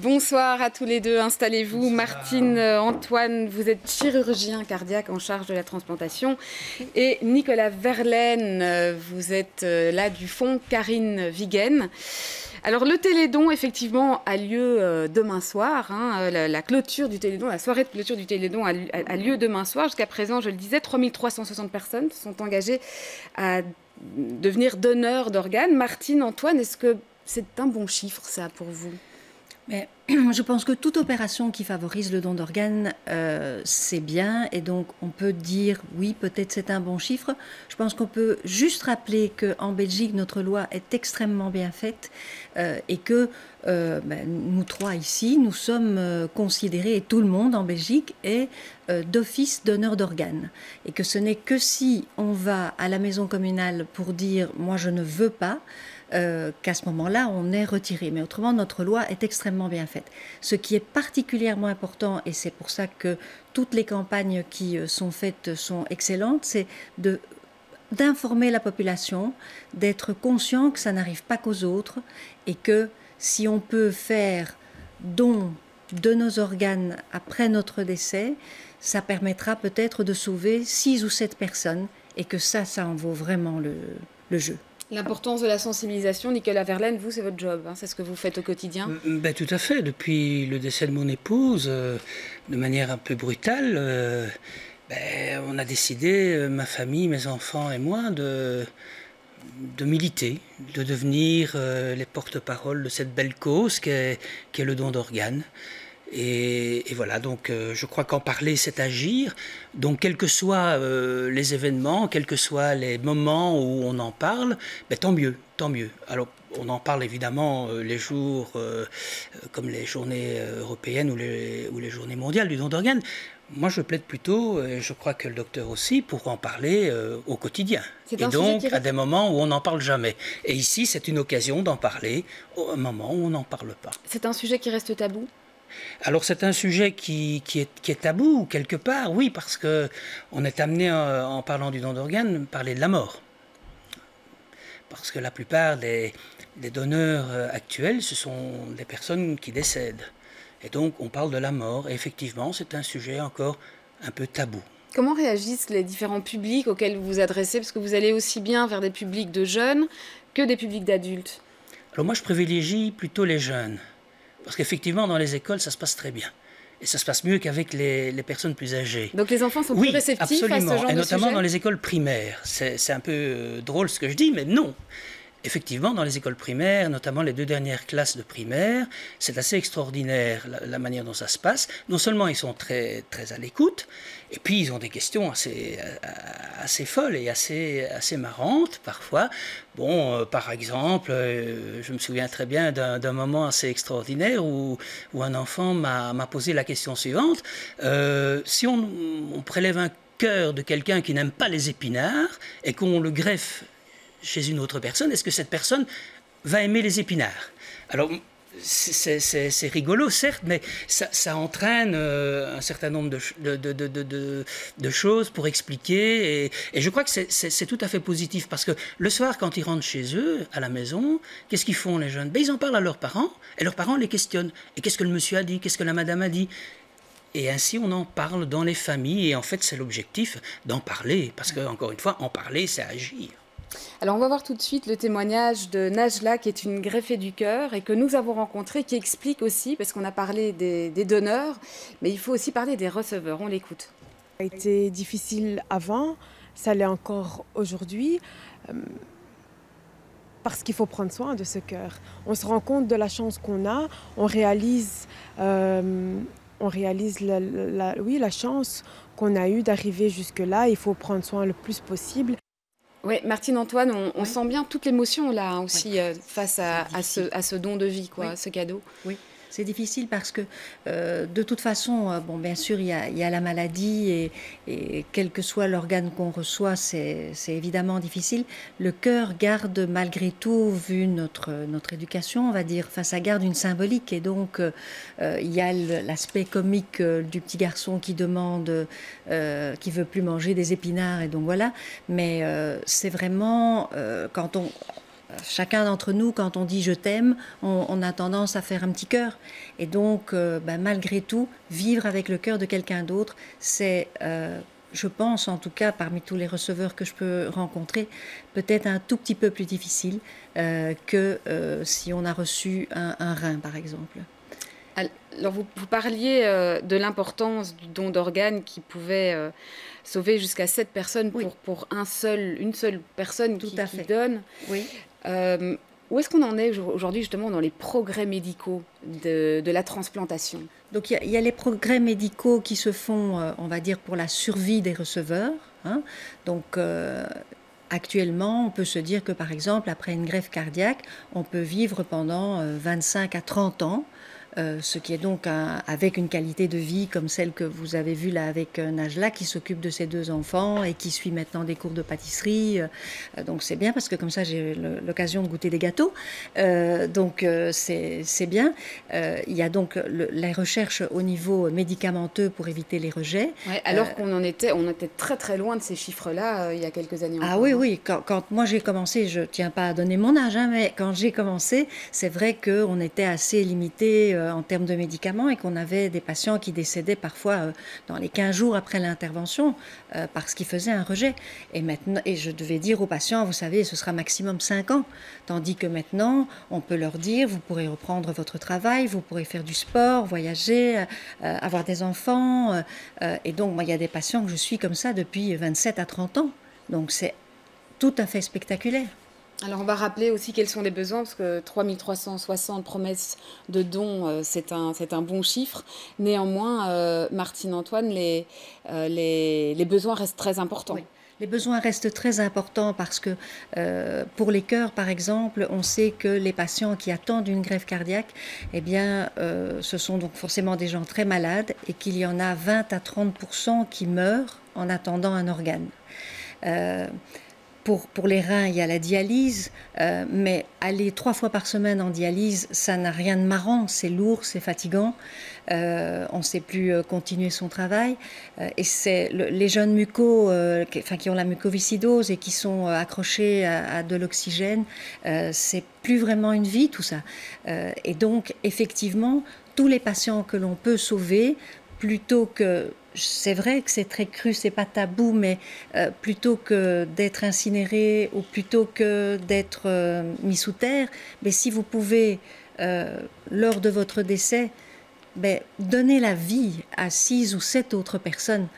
Bonsoir à tous les deux, installez-vous. Bonsoir. Martine, Antoine, vous êtes chirurgien cardiaque en charge de la transplantation. Et Nicolas Verlaine, vous êtes là du fonds Karine Vigen. Alors le Télédon, effectivement, a lieu demain soir. La clôture du Télédon, la soirée de clôture du Télédon a lieu demain soir. Jusqu'à présent, je le disais, 3360 personnes sont engagées à devenir donneurs d'organes. Martine, Antoine, est-ce que c'est un bon chiffre, ça, pour vous ? Mais je pense que toute opération qui favorise le don d'organes, c'est bien. Et donc, on peut dire, oui, peut-être c'est un bon chiffre. Je pense qu'on peut juste rappeler qu'en Belgique, notre loi est extrêmement bien faite et que nous trois ici, nous sommes considérés, et tout le monde en Belgique est d'office donneur d'organes. Et que ce n'est que si on va à la maison communale pour dire, moi je ne veux pas, qu'à ce moment-là, on est retiré. Mais autrement, notre loi est extrêmement bien faite. Ce qui est particulièrement important, et c'est pour ça que toutes les campagnes qui sont faites sont excellentes, c'est d'informer la population, d'être conscient que ça n'arrive pas qu'aux autres, et que si on peut faire don de nos organes après notre décès, ça permettra peut-être de sauver 6 ou 7 personnes, et que ça en vaut vraiment le jeu. L'importance de la sensibilisation, Nicolas Verlaine, vous, c'est votre job, c'est ce que vous faites au quotidien. Tout à fait. Depuis le décès de mon épouse, de manière un peu brutale, on a décidé, ma famille, mes enfants et moi, de militer, de devenir les porte-parole de cette belle cause qu'est le don d'organes. Et voilà, donc je crois qu'en parler, c'est agir. Donc, quels que soient les événements, quels que soient les moments où on en parle, tant mieux, tant mieux. Alors, on en parle évidemment les jours comme les journées européennes ou les journées mondiales du don d'organes. Moi, je plaide plutôt, et je crois que le docteur aussi, pour en parler au quotidien. Et donc, à des moments où on n'en parle jamais. Et ici, c'est une occasion d'en parler au moment où on n'en parle pas. C'est un sujet qui reste tabou ? Alors c'est un sujet qui est tabou quelque part, oui, parce qu'on est amené en parlant du don d'organes, parler de la mort. Parce que la plupart des donneurs actuels, ce sont des personnes qui décèdent. Et donc on parle de la mort, et effectivement c'est un sujet encore un peu tabou. Comment réagissent les différents publics auxquels vous vous adressez? Parce que vous allez aussi bien vers des publics de jeunes que des publics d'adultes. Alors moi je privilégie plutôt les jeunes. Parce qu'effectivement, dans les écoles, ça se passe très bien. Et ça se passe mieux qu'avec les personnes plus âgées. Donc les enfants sont plus réceptifs à ce genre de sujet ? Oui, absolument. Et notamment dans les écoles primaires. C'est un peu drôle ce que je dis, mais non. Effectivement, dans les écoles primaires, notamment les 2 dernières classes de primaire, c'est assez extraordinaire la manière dont ça se passe. Non seulement ils sont très, très à l'écoute, et puis ils ont des questions assez folles et assez marrantes parfois. Bon, par exemple, je me souviens très bien d'un moment assez extraordinaire où un enfant m'a posé la question suivante. Si on prélève un cœur de quelqu'un qui n'aime pas les épinards et qu'on le greffe chez une autre personne, est-ce que cette personne va aimer les épinards? Alors, c'est rigolo, certes, mais ça entraîne un certain nombre de choses pour expliquer. Et je crois que c'est tout à fait positif, parce que le soir, quand ils rentrent chez eux, à la maison, qu'est-ce qu'ils font, les jeunes? Ils en parlent à leurs parents, et leurs parents les questionnent. Et qu'est-ce que le monsieur a dit? Qu'est-ce que la madame a dit? Et ainsi, on en parle dans les familles, et en fait, c'est l'objectif d'en parler, parce que, encore une fois, en parler, c'est agir. Alors on va voir tout de suite le témoignage de Najla, qui est une greffée du cœur et que nous avons rencontrée, qui explique aussi, parce qu'on a parlé des donneurs, mais il faut aussi parler des receveurs. On l'écoute. Ça a été difficile avant, ça l'est encore aujourd'hui, parce qu'il faut prendre soin de ce cœur. On se rend compte de la chance qu'on a, on réalise la chance qu'on a eue d'arriver jusque-là. Il faut prendre soin le plus possible. Oui, Martine, Antoine, on sent bien toute l'émotion là aussi face à ce don de vie, quoi, ce cadeau. Oui, c'est difficile parce que de toute façon, bien sûr, il y a la maladie et quel que soit l'organe qu'on reçoit, c'est évidemment difficile. Le cœur garde malgré tout, vu notre éducation, on va dire, ça garde une symbolique. Et donc, il y a l'aspect comique du petit garçon qui demande, qui veut plus manger des épinards, et donc voilà. Mais c'est vraiment, quand chacun d'entre nous, quand on dit « je t'aime », on a tendance à faire un petit cœur. Et donc, malgré tout, vivre avec le cœur de quelqu'un d'autre, c'est, je pense en tout cas, parmi tous les receveurs que je peux rencontrer, peut-être un tout petit peu plus difficile que si on a reçu un rein, par exemple. Alors, vous parliez de l'importance du don d'organes qui pouvait sauver jusqu'à 7 personnes pour une seule personne qui donne. Oui. Où est-ce qu'on en est aujourd'hui justement dans les progrès médicaux de la transplantation? Donc il y a les progrès médicaux qui se font, on va dire, pour la survie des receveurs. Hein. Donc actuellement, on peut se dire que par exemple, après une greffe cardiaque, on peut vivre pendant 25 à 30 ans. Ce qui est donc avec une qualité de vie comme celle que vous avez vue là avec Najla, qui s'occupe de ses 2 enfants et qui suit maintenant des cours de pâtisserie. Donc c'est bien parce que comme ça j'ai l'occasion de goûter des gâteaux. Donc c'est bien. Il y a donc les recherches au niveau médicamenteux pour éviter les rejets. Ouais, alors on était très très loin de ces chiffres-là il y a quelques années encore. Ah oui, oui. Quand moi j'ai commencé, je ne tiens pas à donner mon âge, hein, mais quand j'ai commencé, c'est vrai qu'on était assez limité en termes de médicaments et qu'on avait des patients qui décédaient parfois dans les 15 jours après l'intervention parce qu'ils faisaient un rejet. Et je devais dire aux patients, vous savez, ce sera maximum 5 ans. Tandis que maintenant, on peut leur dire, vous pourrez reprendre votre travail, vous pourrez faire du sport, voyager, avoir des enfants. Et donc, moi, il y a des patients que je suis comme ça depuis 27 à 30 ans. Donc, c'est tout à fait spectaculaire. Alors on va rappeler aussi quels sont les besoins, parce que 3360 promesses de dons, c'est un bon chiffre. Néanmoins, Martine Antoine, les besoins restent très importants. Oui. Les besoins restent très importants parce que pour les cœurs, par exemple, on sait que les patients qui attendent une greffe cardiaque, eh bien, ce sont donc forcément des gens très malades et qu'il y en a 20 à 30% qui meurent en attendant un organe. Pour les reins, il y a la dialyse, mais aller 3 fois par semaine en dialyse, ça n'a rien de marrant, c'est lourd, c'est fatigant, on ne sait plus continuer son travail. Et c'est les jeunes mucos qui ont la mucoviscidose et qui sont accrochés à de l'oxygène, c'est plus vraiment une vie tout ça. Et donc, effectivement, tous les patients que l'on peut sauver, plutôt que, c'est vrai que c'est très cru, c'est pas tabou, mais plutôt que d'être incinéré ou plutôt que d'être mis sous terre, mais si vous pouvez, lors de votre décès, donner la vie à 6 ou 7 autres personnes,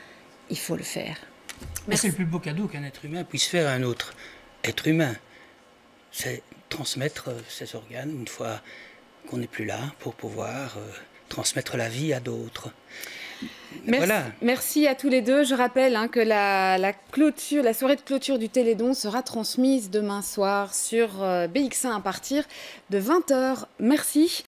il faut le faire. Mais c'est le plus beau cadeau qu'un être humain puisse faire à un autre être humain. C'est transmettre ses organes une fois qu'on n'est plus là pour pouvoir transmettre la vie à d'autres. Merci, voilà. Merci à tous les deux. Je rappelle que la soirée de clôture du Télédon sera transmise demain soir sur BX1 à partir de 20h. Merci.